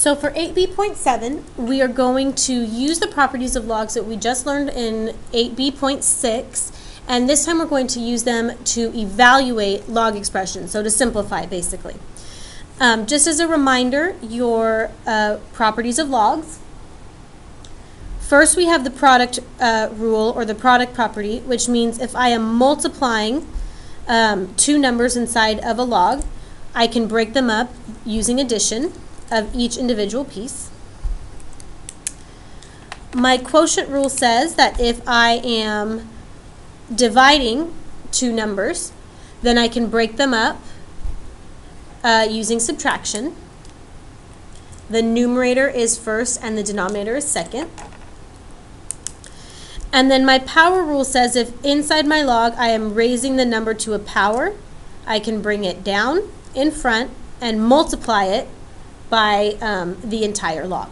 So for 8b.7, we are going to use the properties of logs that we just learned in 8b.6, and this time we're going to use them to evaluate log expressions, so to simplify basically. Just as a reminder, your properties of logs. First we have the product rule, or the product property, which means if I am multiplying two numbers inside of a log, I can break them up using addition of each individual piece. My quotient rule says that if I am dividing two numbers, then I can break them up using subtraction. The numerator is first and the denominator is second. And then my power rule says if inside my log I am raising the number to a power, I can bring it down in front and multiply it by the entire log.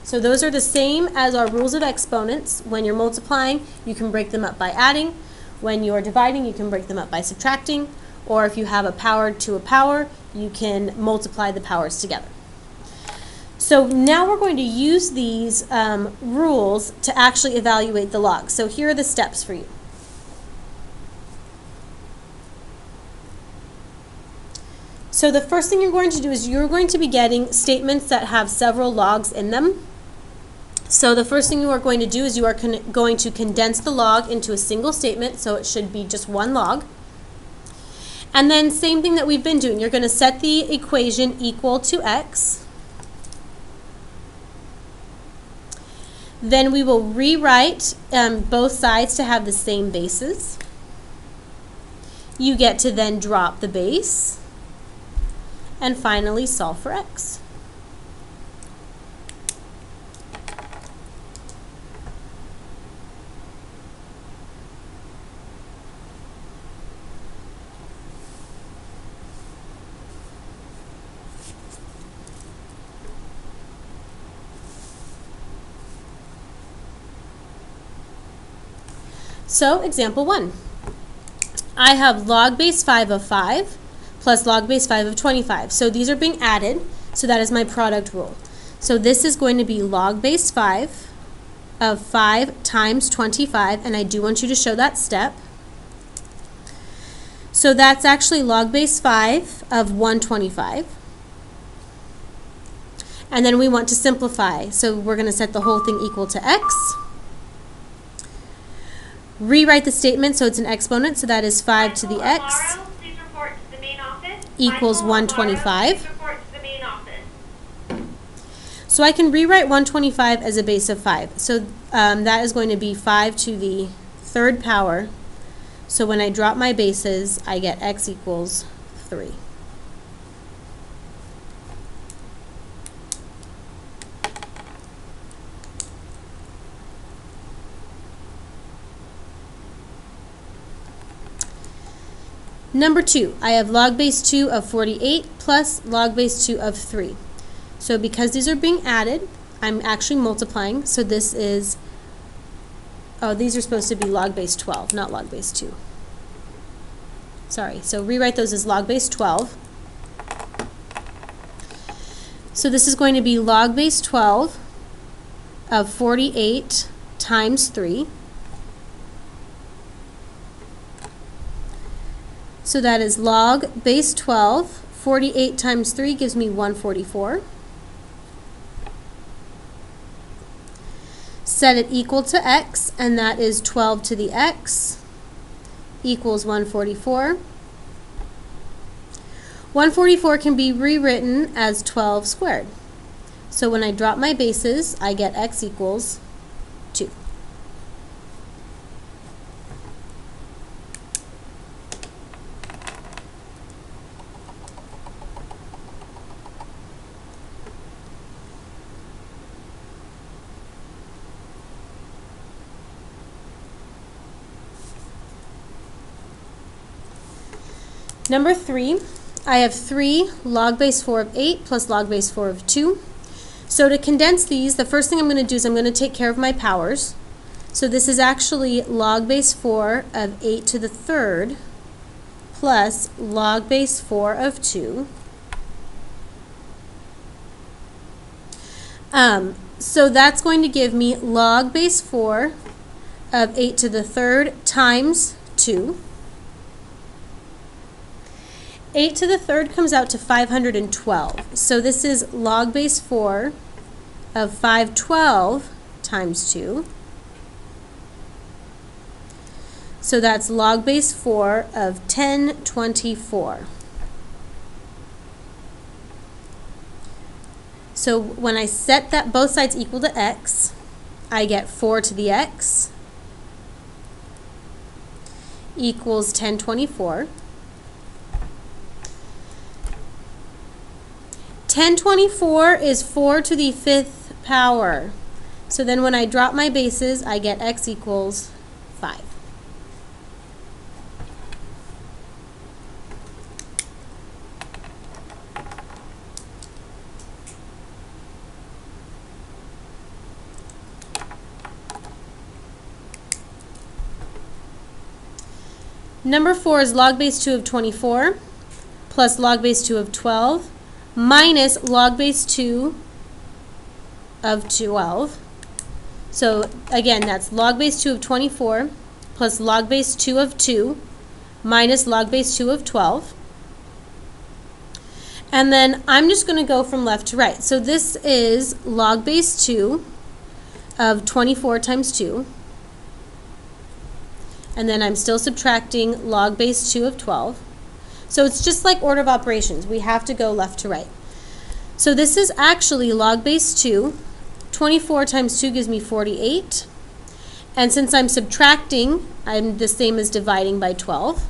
So those are the same as our rules of exponents. When you're multiplying, you can break them up by adding. When you're dividing, you can break them up by subtracting. Or if you have a power to a power, you can multiply the powers together. So now we're going to use these rules to actually evaluate the log. So here are the steps for you. So the first thing you're going to do is you're going to be getting statements that have several logs in them. So the first thing you are going to do is you are going to condense the log into a single statement, so it should be just one log. And then same thing that we've been doing, you're going to set the equation equal to x. Then we will rewrite both sides to have the same bases. You get to then drop the base. And finally solve for x. So example 1. I have log base 5 of 5 plus log base 5 of 25. So these are being added, so that is my product rule. So this is going to be log base 5 of 5 times 25, and I do want you to show that step. So that's actually log base 5 of 125. And then we want to simplify, so we're going to set the whole thing equal to x. Rewrite the statement so it's an exponent, so that is 5 to the x equals 125. So I can rewrite 125 as a base of 5. So that is going to be 5 to the third power. So when I drop my bases, I get x equals 3. Number 2, I have log base 2 of 48 plus log base 2 of 3. So because these are being added, I'm actually multiplying. So this is, oh, these are supposed to be log base 12, not log base 2. Sorry, so rewrite those as log base 12. So this is going to be log base 12 of 48 times 3. So that is log base 12, 48 times 3 gives me 144. Set it equal to x, and that is 12 to the x equals 144. 144 can be rewritten as 12 squared. So when I drop my bases, I get x equals 2. Number 3, I have 3 log base 4 of 8 plus log base 4 of 2. So to condense these, the first thing I'm going to do is I'm going to take care of my powers. So this is actually log base 4 of 8 to the third plus log base 4 of 2. So that's going to give me log base 4 of 8 to the third times 2. 8 to the third comes out to 512. So this is log base 4 of 512 times 2. So that's log base 4 of 1024. So when I set that both sides equal to x, I get 4 to the x equals 1024. 1024 is 4 to the 5th power. So then when I drop my bases, I get x equals 5. Number 4 is log base 2 of 24 plus log base 2 of 12 minus log base 2 of 12. So again, that's log base 2 of 24 plus log base 2 of 2 minus log base 2 of 12. And then I'm just going to go from left to right. So this is log base 2 of 24 times 2. And then I'm still subtracting log base 2 of 12. So it's just like order of operations. We have to go left to right. So this is actually log base 2. 24 times 2 gives me 48. And since I'm subtracting, I'm the same as dividing by 12.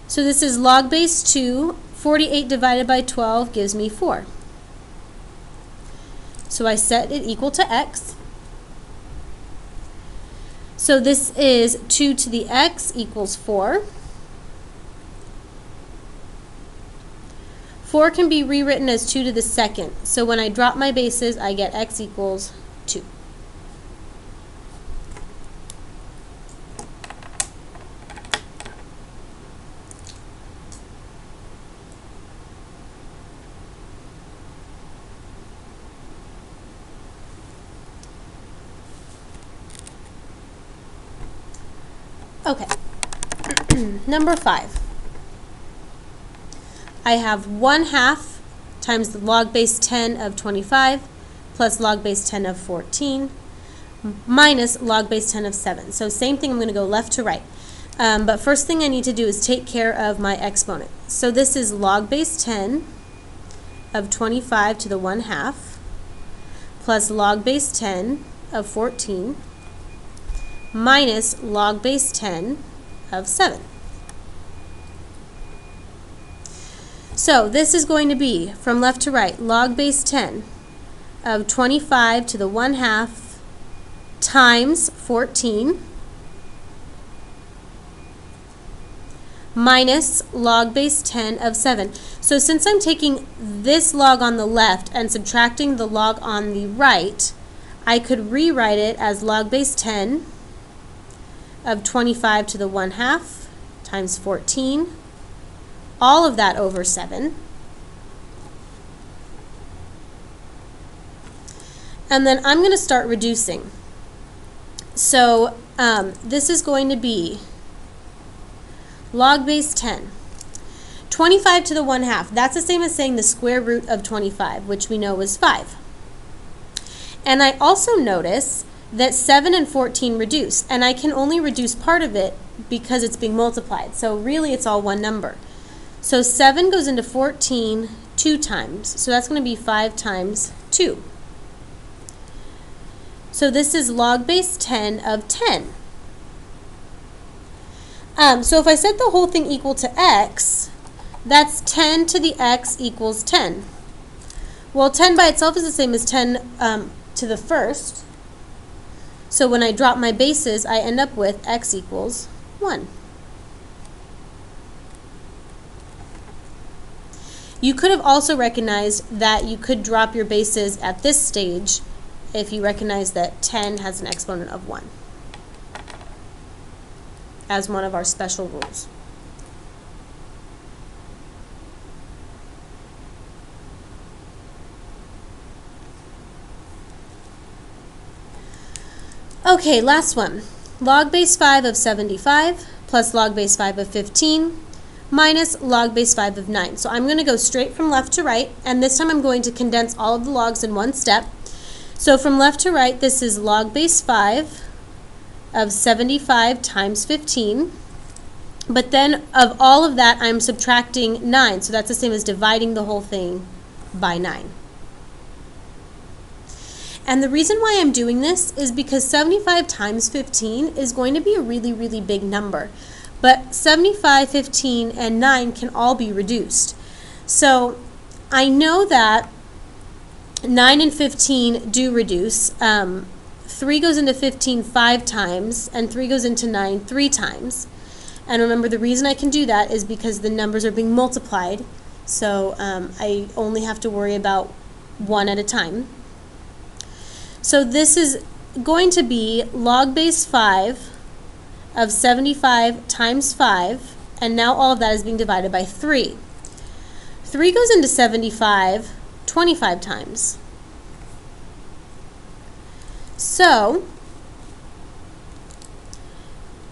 So this is log base 2. 48 divided by 12 gives me 4. So I set it equal to x. So this is 2 to the x equals 4. 4 can be rewritten as 2 to the second. So when I drop my bases, I get x equals 2. Okay, number 5. I have 1/2 times the log base 10 of 25 plus log base 10 of 14 minus log base 10 of 7. So same thing, I'm going to go left to right. But first thing I need to do is take care of my exponent. So this is log base 10 of 25 to the 1/2 plus log base 10 of 14 minus log base 10 of 7. So this is going to be, from left to right, log base 10 of 25 to the 1/2 times 14 minus log base 10 of 7. So since I'm taking this log on the left and subtracting the log on the right, I could rewrite it as log base 10 of 25 to the 1/2 times 14, all of that over 7. And then I'm going to start reducing. So this is going to be log base 10. 25 to the 1/2, that's the same as saying the square root of 25, which we know is 5. And I also notice that 7 and 14 reduce, and I can only reduce part of it because it's being multiplied. So really it's all one number. So 7 goes into 14 2 times. So that's going to be 5 times 2. So this is log base 10 of 10. So if I set the whole thing equal to x, that's 10 to the x equals 10. Well, 10 by itself is the same as 10 to the first. So when I drop my bases, I end up with x equals 1. You could have also recognized that you could drop your bases at this stage if you recognize that 10 has an exponent of 1 as one of our special rules. Okay, last one. Log base 5 of 75 plus log base 5 of 15 minus log base 5 of 9. So I'm going to go straight from left to right, and this time I'm going to condense all of the logs in one step. So from left to right, this is log base 5 of 75 times 15. But then of all of that, I'm subtracting 9. So that's the same as dividing the whole thing by 9. And the reason why I'm doing this is because 75 times 15 is going to be a really, really big number. But 75, 15, and 9 can all be reduced. So I know that 9 and 15 do reduce. 3 goes into 15 5 times, and 3 goes into 9 3 times. And remember, the reason I can do that is because the numbers are being multiplied. So I only have to worry about one at a time. So this is going to be log base 5 of 75 times 5, and now all of that is being divided by 3. 3 goes into 75 25 times. So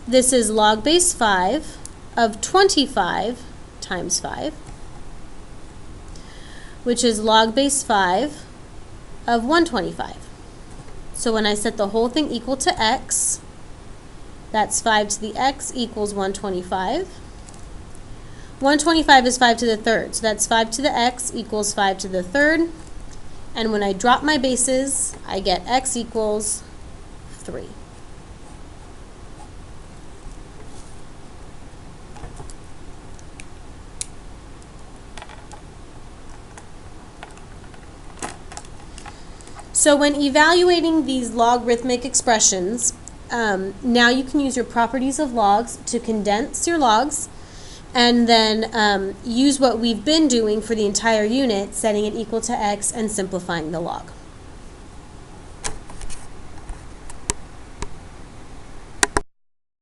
this is log base 5 of 25 times 5, which is log base 5 of 125. So when I set the whole thing equal to x, that's 5 to the x equals 125. 125 is 5 to the third, so that's 5 to the x equals 5 to the third. And when I drop my bases, I get x equals 3. So when evaluating these logarithmic expressions, now you can use your properties of logs to condense your logs, and then use what we've been doing for the entire unit, setting it equal to x and simplifying the log.